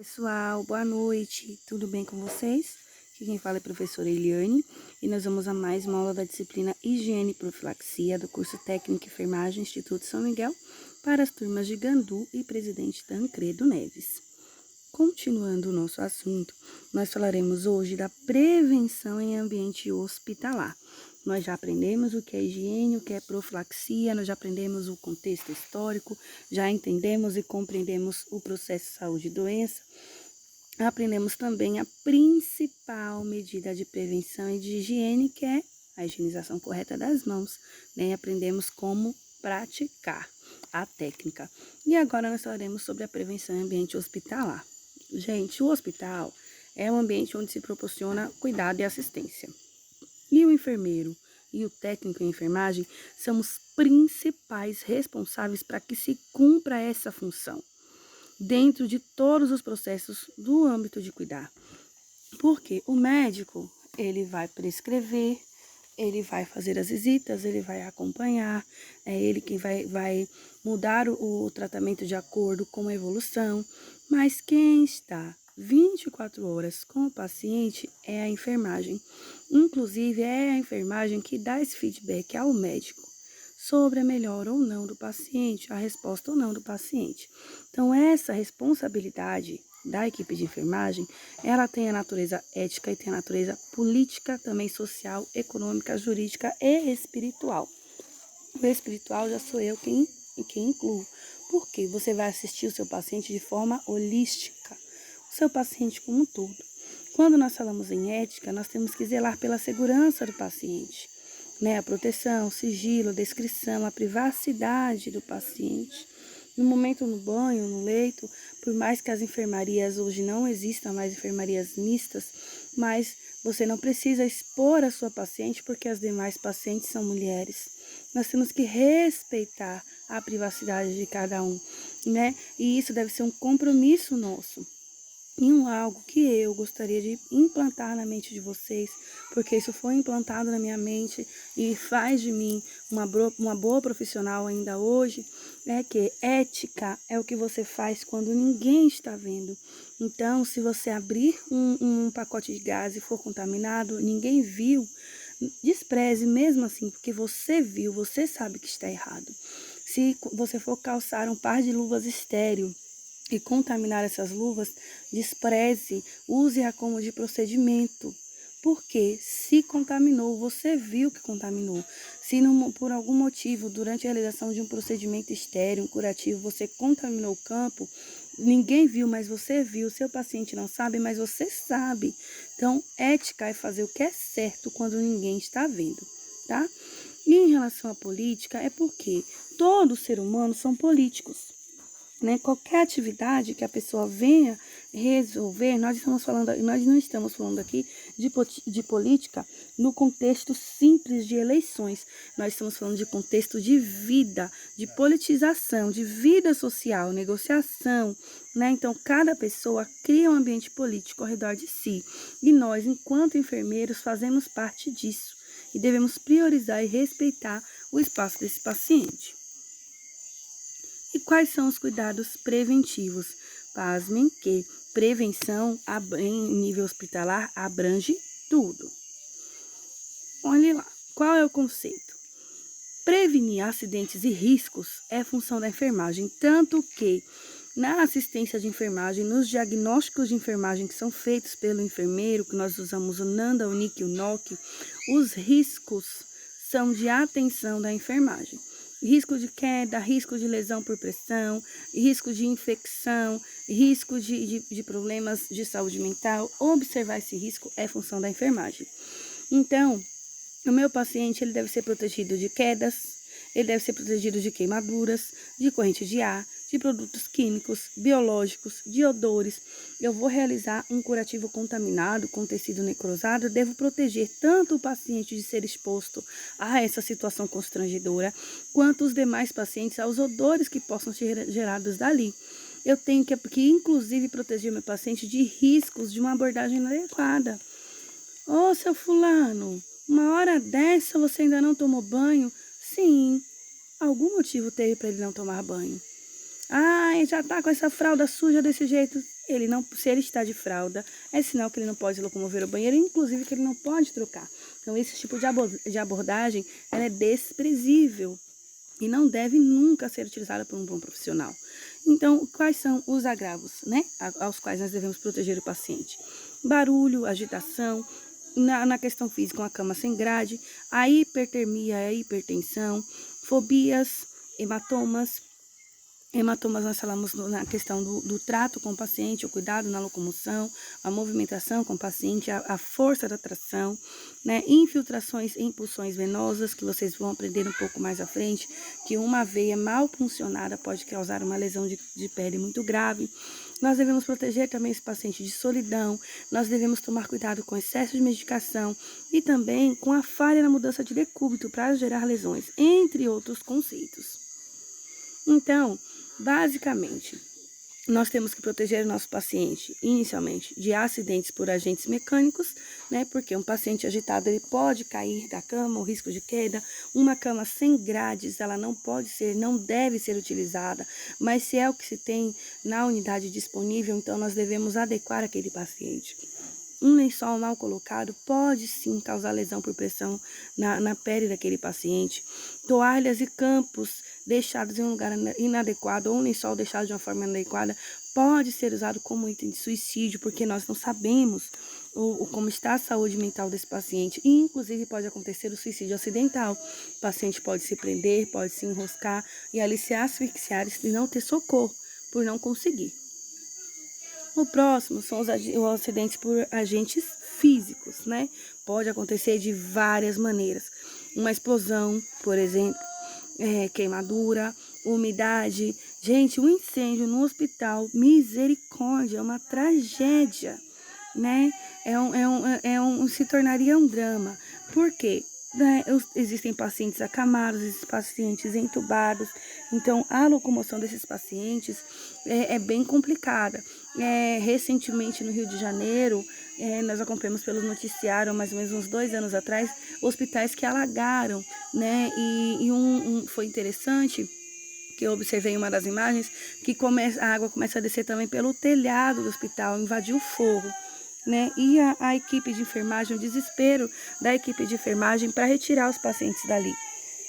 Pessoal, boa noite, tudo bem com vocês? Aqui quem fala é a professora Eliane e nós vamos a mais uma aula da disciplina Higiene e Profilaxia do curso Técnico em Enfermagem Instituto São Miguel para as turmas de Gandu e Presidente Tancredo Neves. Continuando o nosso assunto, nós falaremos hoje da prevenção em ambiente hospitalar. Nós já aprendemos o que é higiene, o que é profilaxia, nós já aprendemos o contexto histórico, já entendemos e compreendemos o processo de saúde e doença. Aprendemos também a principal medida de prevenção e de higiene, que é a higienização correta das mãos, né? Aprendemos como praticar a técnica. E agora nós falaremos sobre a prevenção em ambiente hospitalar. Gente, o hospital é um ambiente onde se proporciona cuidado e assistência. E o enfermeiro e o técnico em enfermagem são os principais responsáveis para que se cumpra essa função, dentro de todos os processos do âmbito de cuidar. Porque o médico, ele vai prescrever, ele vai fazer as visitas, ele vai acompanhar, é ele que vai mudar o tratamento de acordo com a evolução, mas quem está 24 horas com o paciente é a enfermagem. Inclusive, é a enfermagem que dá esse feedback ao médico sobre a melhora ou não do paciente, a resposta ou não do paciente. Então, essa responsabilidade da equipe de enfermagem, ela tem a natureza ética e tem a natureza política, também social, econômica, jurídica e espiritual. O espiritual já sou eu quem incluo, porque você vai assistir o seu paciente de forma holística, o seu paciente como um todo. Quando nós falamos em ética, nós temos que zelar pela segurança do paciente, né? A proteção, o sigilo, a descrição, a privacidade do paciente. No momento no banho, no leito, por mais que as enfermarias hoje não existam mais enfermarias mistas, mas você não precisa expor a sua paciente porque as demais pacientes são mulheres. Nós temos que respeitar a privacidade de cada um, né? E isso deve ser um compromisso nosso. E algo que eu gostaria de implantar na mente de vocês, porque isso foi implantado na minha mente e faz de mim uma boa profissional ainda hoje, é que ética é o que você faz quando ninguém está vendo. Então, se você abrir um pacote de gás e for contaminado, ninguém viu, despreze mesmo assim, porque você viu, você sabe que está errado. Se você for calçar um par de luvas estéril e contaminar essas luvas, despreze, use-a como de procedimento. Porque se contaminou, você viu que contaminou. Se por algum motivo, durante a realização de um procedimento estéril, um curativo, você contaminou o campo, ninguém viu, mas você viu, seu paciente não sabe, mas você sabe. Então, ética é fazer o que é certo quando ninguém está vendo, tá? E em relação à política, é porque todo ser humano são políticos. Né? Qualquer atividade que a pessoa venha resolver, nós não estamos falando aqui de política no contexto simples de eleições, nós estamos falando de contexto de vida, de politização, de vida social, negociação, né? Então, cada pessoa cria um ambiente político ao redor de si, e nós, enquanto enfermeiros, fazemos parte disso, e devemos priorizar e respeitar o espaço desse paciente. E quais são os cuidados preventivos? Pasmem que prevenção em nível hospitalar abrange tudo. Olhe lá, qual é o conceito? Prevenir acidentes e riscos é função da enfermagem, tanto que na assistência de enfermagem, nos diagnósticos de enfermagem que são feitos pelo enfermeiro, que nós usamos o NANDA, o NIC e o NOC, os riscos são de atenção da enfermagem. Risco de queda, risco de lesão por pressão, risco de infecção, risco de problemas de saúde mental. Observar esse risco é função da enfermagem. Então, o meu paciente ele deve ser protegido de quedas, ele deve ser protegido de queimaduras, de corrente de ar, de produtos químicos, biológicos, de odores. Eu vou realizar um curativo contaminado com tecido necrosado, eu devo proteger tanto o paciente de ser exposto a essa situação constrangedora, quanto os demais pacientes aos odores que possam ser gerados dali. Eu tenho que inclusive, proteger o meu paciente de riscos de uma abordagem inadequada. Ô, seu fulano, uma hora dessa você ainda não tomou banho? Sim, algum motivo teve para ele não tomar banho. Ai, já tá com essa fralda suja desse jeito. Ele não, se ele está de fralda, é sinal que ele não pode locomover ao banheiro, inclusive que ele não pode trocar. Então, esse tipo de abordagem, ela é desprezível e não deve nunca ser utilizada por um bom profissional. Então, quais são os agravos, né, aos quais nós devemos proteger o paciente? Barulho, agitação, na questão física, uma cama sem grade, a hipertermia, a hipertensão, fobias, hematomas. Hematomas nós falamos na questão do trato com o paciente, o cuidado na locomoção, a movimentação com o paciente, a força da tração, né? Infiltrações e impulsões venosas, que vocês vão aprender um pouco mais à frente, que uma veia mal funcionada pode causar uma lesão de pele muito grave. Nós devemos proteger também esse paciente de solidão, nós devemos tomar cuidado com excesso de medicação e também com a falha na mudança de decúbito para gerar lesões, entre outros conceitos. Então, basicamente, nós temos que proteger o nosso paciente, inicialmente, de acidentes por agentes mecânicos, né? Porque um paciente agitado, ele pode cair da cama, o risco de queda. Uma cama sem grades, ela não pode ser, não deve ser utilizada, mas se é o que se tem na unidade disponível, então nós devemos adequar aquele paciente. Um lençol mal colocado pode sim causar lesão por pressão na pele daquele paciente. Toalhas e campos deixados em um lugar inadequado ou um lençol deixado de uma forma inadequada pode ser usado como item de suicídio, porque nós não sabemos como está a saúde mental desse paciente. E, inclusive, pode acontecer o suicídio acidental. O paciente pode se prender, pode se enroscar e ali se asfixiar e não ter socorro por não conseguir. O próximo são os acidentes por agentes físicos, né? Pode acontecer de várias maneiras. Uma explosão, por exemplo, queimadura, umidade. Gente, um incêndio no hospital, misericórdia, é uma tragédia, né? Se tornaria um drama. Por quê? Né? Existem pacientes acamados, existem pacientes entubados, então a locomoção desses pacientes é bem complicada. Recentemente no Rio de Janeiro, nós acompanhamos pelo noticiário, mais ou menos uns 2 anos atrás, hospitais que alagaram, né? Foi interessante que eu observei em uma das imagens que a água começa a descer também pelo telhado do hospital, invadiu o forro. Né? E a equipe de enfermagem, o desespero da equipe de enfermagem para retirar os pacientes dali.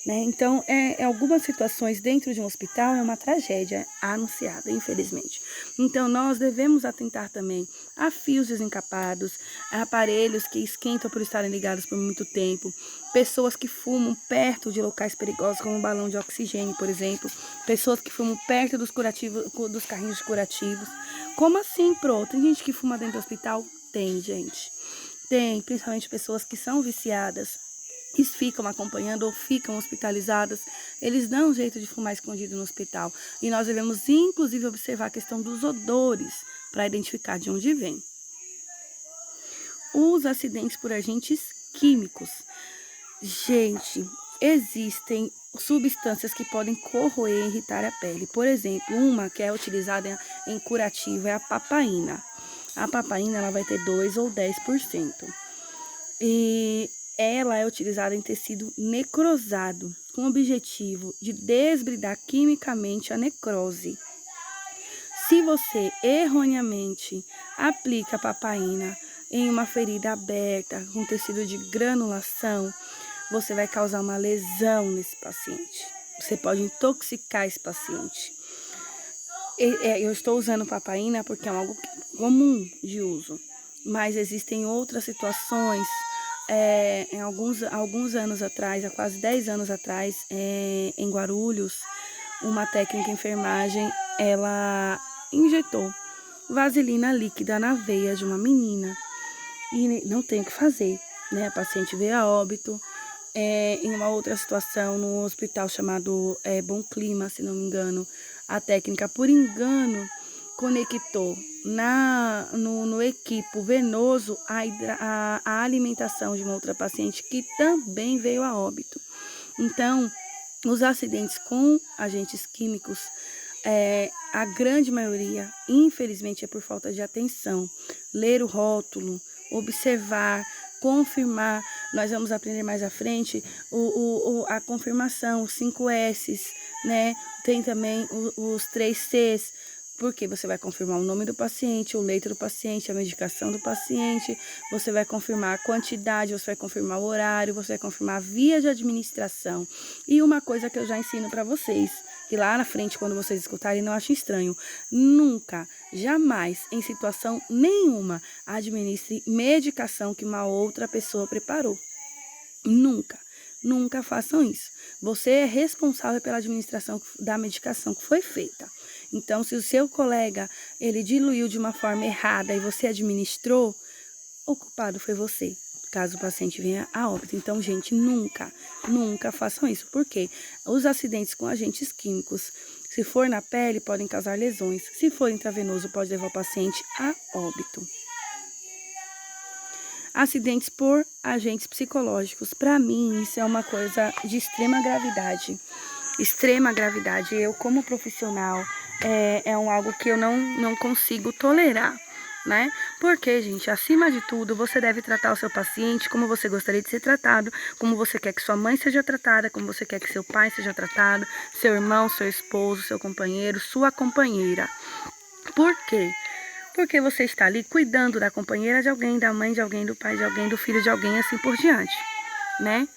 Né? Então, algumas situações dentro de um hospital é uma tragédia anunciada, infelizmente. Então, nós devemos atentar também a fios desencapados, a aparelhos que esquentam por estarem ligados por muito tempo, pessoas que fumam perto de locais perigosos, como um balão de oxigênio, por exemplo, pessoas que fumam perto dos carrinhos de curativos. Como assim, Tem gente que fuma dentro do hospital? Tem, gente. Tem, principalmente pessoas que são viciadas. Eles ficam acompanhando ou ficam hospitalizadas, eles dão um jeito de fumar escondido no hospital. E nós devemos, inclusive, observar a questão dos odores para identificar de onde vem. Os acidentes por agentes químicos. Gente, existem substâncias que podem corroer e irritar a pele. Por exemplo, uma que é utilizada em curativo é a papaína. A papaína ela vai ter 2 ou 10%. E ela é utilizada em tecido necrosado, com o objetivo de desbridar quimicamente a necrose. Se você erroneamente aplica a papaína em uma ferida aberta, com tecido de granulação, você vai causar uma lesão nesse paciente. Você pode intoxicar esse paciente. Eu estou usando papaína porque é algo comum de uso, mas existem outras situações. Em alguns anos atrás, há quase 10 anos atrás, em Guarulhos, uma técnica de enfermagem, ela injetou vaselina líquida na veia de uma menina e não tem o que fazer, né? A paciente veio a óbito. Em uma outra situação, no hospital chamado Bom Clima, se não me engano, a técnica, por engano, conectou no equipo venoso a alimentação de uma outra paciente que também veio a óbito. Então, os acidentes com agentes químicos, a grande maioria, infelizmente, é por falta de atenção. Ler o rótulo, observar, confirmar. Nós vamos aprender mais à frente a confirmação, os 5 S's, né? Tem também os 3 C's. Porque você vai confirmar o nome do paciente, o leito do paciente, a medicação do paciente, você vai confirmar a quantidade, você vai confirmar o horário, você vai confirmar a via de administração. E uma coisa que eu já ensino para vocês, que lá na frente, quando vocês escutarem, não achem estranho, nunca, jamais, em situação nenhuma, administre medicação que uma outra pessoa preparou. Nunca. Nunca façam isso. Você é responsável pela administração da medicação que foi feita. Então, se o seu colega, ele diluiu de uma forma errada e você administrou, o culpado foi você, caso o paciente venha a óbito. Então, gente, nunca façam isso. Por quê? Os acidentes com agentes químicos, se for na pele, podem causar lesões. Se for intravenoso, pode levar o paciente a óbito. Acidentes por agentes psicológicos. Para mim, isso é uma coisa de extrema gravidade. Extrema gravidade. Eu, como profissional, é algo que eu não consigo tolerar, né? Porque, gente, acima de tudo, você deve tratar o seu paciente como você gostaria de ser tratado, como você quer que sua mãe seja tratada, como você quer que seu pai seja tratado, seu irmão, seu esposo, seu companheiro, sua companheira. Por quê? Porque você está ali cuidando da companheira de alguém, da mãe de alguém, do pai de alguém, do filho de alguém, assim por diante, né?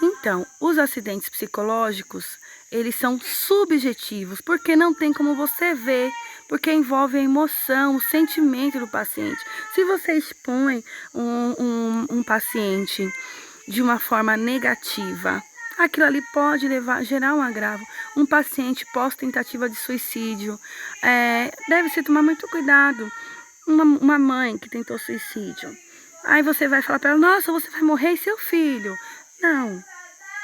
Então, os acidentes psicológicos, eles são subjetivos, porque não tem como você ver, porque envolve a emoção, o sentimento do paciente. Se você expõe um paciente de uma forma negativa, aquilo ali pode gerar um agravo. Um paciente pós-tentativa de suicídio, deve-se tomar muito cuidado. Uma mãe que tentou suicídio, aí você vai falar para ela, nossa, você vai morrer e seu filho. Não,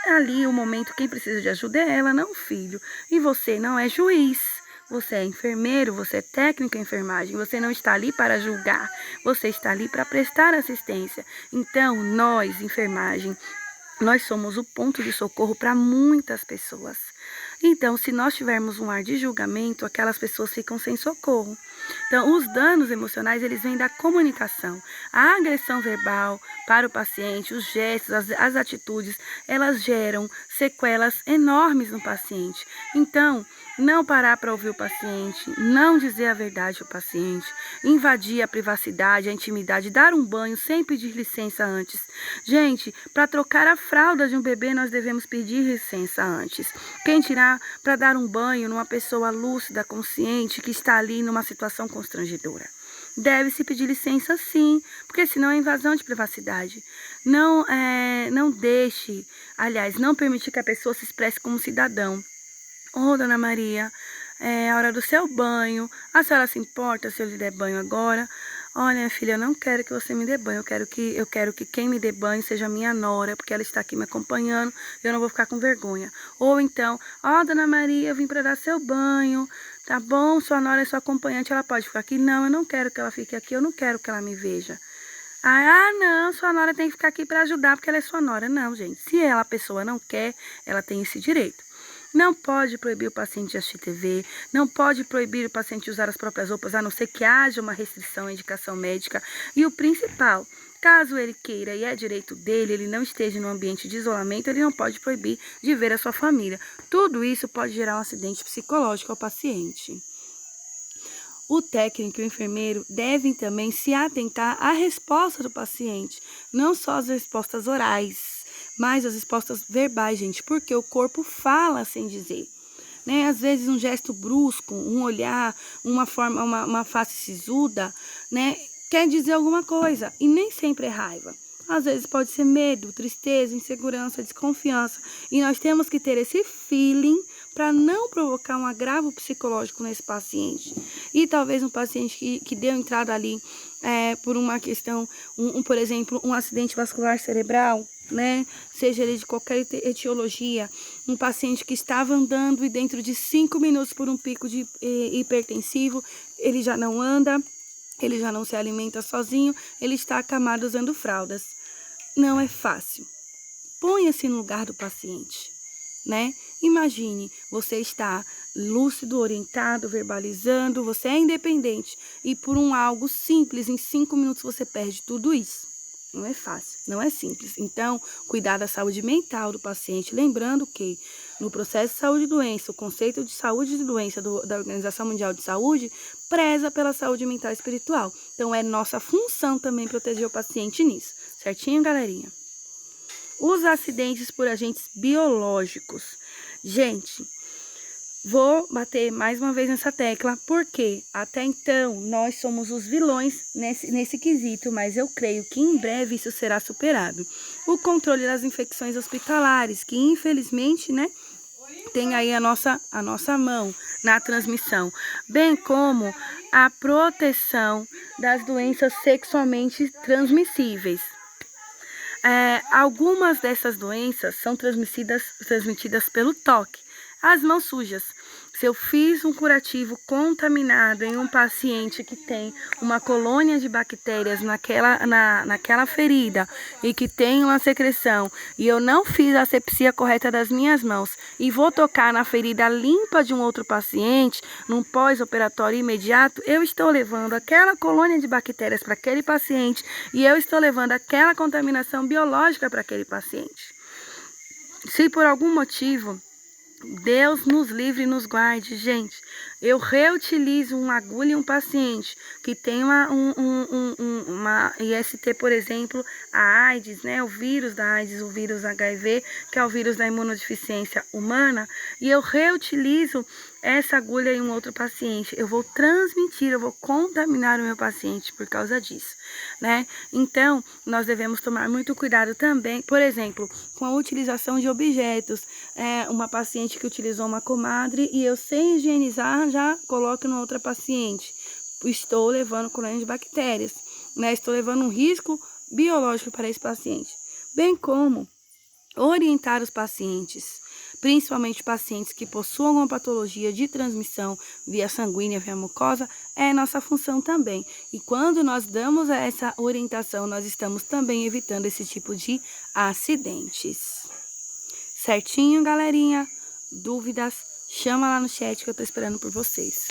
ali o momento, quem precisa de ajuda é ela, não o filho. E você não é juiz, você é enfermeiro, você é técnico em enfermagem, você não está ali para julgar, você está ali para prestar assistência. Então, nós, enfermagem, nós somos o ponto de socorro para muitas pessoas. Então, se nós tivermos um ar de julgamento, aquelas pessoas ficam sem socorro. Então, os danos emocionais, eles vêm da comunicação. A agressão verbal para o paciente, os gestos, as atitudes, elas geram sequelas enormes no paciente. Então, não parar para ouvir o paciente, não dizer a verdade ao paciente, invadir a privacidade, a intimidade, dar um banho sem pedir licença antes. Gente, para trocar a fralda de um bebê, nós devemos pedir licença antes. Quem dirá para dar um banho numa pessoa lúcida, consciente, que está ali numa situação constrangedora? Deve-se pedir licença sim, porque senão é invasão de privacidade. Não deixe, aliás, não permitir que a pessoa se expresse como cidadão. Ô, dona Maria, é a hora do seu banho. A senhora se importa se eu lhe der banho agora? Olha, minha filha, eu não quero que você me dê banho. Eu quero que quem me dê banho seja minha nora, porque ela está aqui me acompanhando e eu não vou ficar com vergonha. Ou então, ó, dona Maria, eu vim para dar seu banho, tá bom? Sua nora é sua acompanhante, ela pode ficar aqui? Não, eu não quero que ela fique aqui, eu não quero que ela me veja. Não, sua nora tem que ficar aqui para ajudar, porque ela é sua nora. Não, gente, se a pessoa não quer, ela tem esse direito. Não pode proibir o paciente de assistir TV, não pode proibir o paciente de usar as próprias roupas, a não ser que haja uma restrição, indicação médica. E o principal, caso ele queira e é direito dele, ele não esteja no ambiente de isolamento, ele não pode proibir de ver a sua família. Tudo isso pode gerar um acidente psicológico ao paciente. O técnico e o enfermeiro devem também se atentar à resposta do paciente, não só as respostas orais, mas as respostas verbais, gente, porque o corpo fala sem dizer, né? Às vezes um gesto brusco, um olhar, uma face sisuda, né? Quer dizer alguma coisa e nem sempre é raiva. Às vezes pode ser medo, tristeza, insegurança, desconfiança. E nós temos que ter esse feeling para não provocar um agravo psicológico nesse paciente. E talvez um paciente que deu entrada ali por uma questão, por exemplo, um acidente vascular cerebral, né? Seja ele de qualquer etiologia, um paciente que estava andando e dentro de 5 minutos por um pico de hipertensivo, ele já não anda, ele já não se alimenta sozinho, ele está acamado usando fraldas. Não é fácil. Ponha-se no lugar do paciente, né? Imagine, você está lúcido, orientado, verbalizando, você é independente e por algo simples, em 5 minutos você perde tudo isso. Não é fácil, não é simples. Então, cuidar da saúde mental do paciente, lembrando que no processo de saúde e doença, o conceito de saúde e doença da Organização Mundial de Saúde preza pela saúde mental e espiritual. Então, é nossa função também proteger o paciente nisso. Certinho, galerinha? Os acidentes por agentes biológicos. Gente, vou bater mais uma vez nessa tecla, porque até então nós somos os vilões nesse quesito, mas eu creio que em breve isso será superado. O controle das infecções hospitalares, que infelizmente, né, tem aí a nossa mão na transmissão, bem como a proteção das doenças sexualmente transmissíveis. Algumas dessas doenças são transmitidas pelo toque. As mãos sujas. Se eu fiz um curativo contaminado em um paciente que tem uma colônia de bactérias naquela ferida e que tem uma secreção, e eu não fiz a asepsia correta das minhas mãos e vou tocar na ferida limpa de um outro paciente, num pós-operatório imediato, eu estou levando aquela colônia de bactérias para aquele paciente e eu estou levando aquela contaminação biológica para aquele paciente. Se por algum motivo Deus nos livre e nos guarde, gente. Eu reutilizo uma agulha em um paciente que tem uma IST, por exemplo, a AIDS, né? O vírus da AIDS, o vírus HIV, que é o vírus da imunodeficiência humana, e eu reutilizo essa agulha em um outro paciente. Eu vou transmitir, eu vou contaminar o meu paciente por causa disso, né? Então, nós devemos tomar muito cuidado também, por exemplo, com a utilização de objetos. Uma paciente que utilizou uma comadre e eu, sem higienizar, já coloco na outra paciente. Estou levando colônia de bactérias, né? Estou levando um risco biológico para esse paciente. Bem como orientar os pacientes, principalmente pacientes que possuam alguma patologia de transmissão via sanguínea, via mucosa, é nossa função também. E quando nós damos essa orientação, nós estamos também evitando esse tipo de acidentes. Certinho, galerinha? Dúvidas? Chama lá no chat que eu tô esperando por vocês.